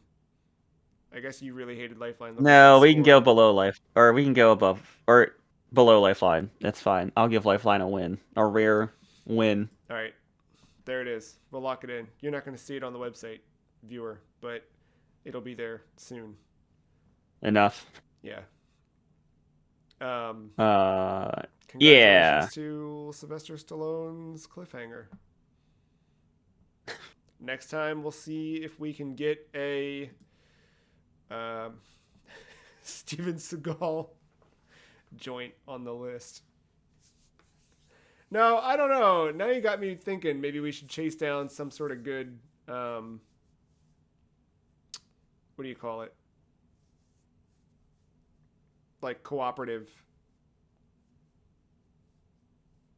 S1: I guess you really hated Lifeline looking at the
S2: No, we can go
S1: score.
S2: below life, or we can go above or below Lifeline. That's fine. I'll give Lifeline a win, a rare win.
S1: All right. There it is. We'll lock it in. You're not going to see it on the website, viewer, but it'll be there soon.
S2: Enough.
S1: Yeah. Um,
S2: Uh, yeah.
S1: Congratulations to Sylvester Stallone's Cliffhanger. Next time we'll see if we can get a Steven Seagal joint on the list. No, I don't know. Now you got me thinking maybe we should chase down some sort of good, what do you call it? Like cooperative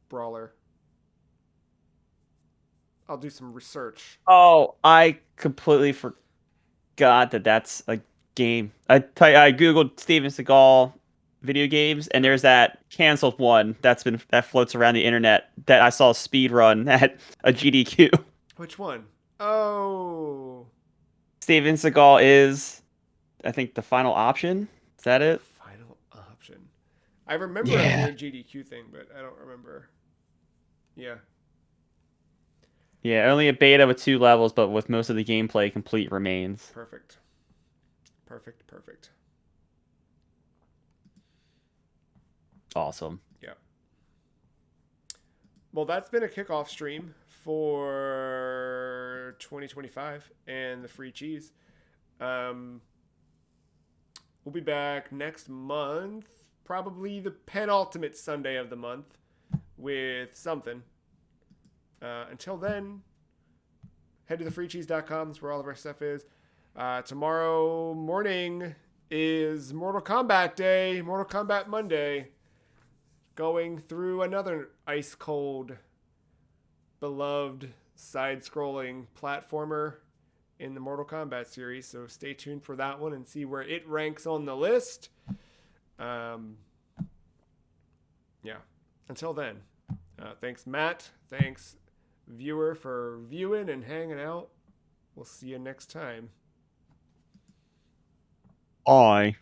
S1: brawler. I'll do some research.
S2: Oh, I completely forgot that that's a game. I googled Steven Seagal video games, and there's that canceled one that floats around the internet that I saw speed run at a GDQ.
S1: Which one? Oh,
S2: Steven Seagal is, I think, the final option. Is that it?
S1: final option. I remember a
S2: Yeah.
S1: weird GDQ thing, but I don't remember. Yeah,
S2: Yeah, only a beta with 2 levels, but with most of the gameplay complete remains.
S1: perfect. Perfect, perfect.
S2: Awesome.
S1: Yeah. Well, that's been a kickoff stream for 2025 and the free cheese. Um, we'll be back next month, probably the penultimate Sunday of the month, with something. Until then, head to thefreecheese.com. That's where all of our stuff is. Tomorrow morning is Mortal Kombat Day, Mortal Kombat Monday. going through another ice cold, beloved side-scrolling platformer in the Mortal Kombat series. So stay tuned for that one and see where it ranks on the list. Yeah. Until then, thanks, Matt. Thanks, viewer, for viewing and hanging out. We'll see you next time.
S2: Bye.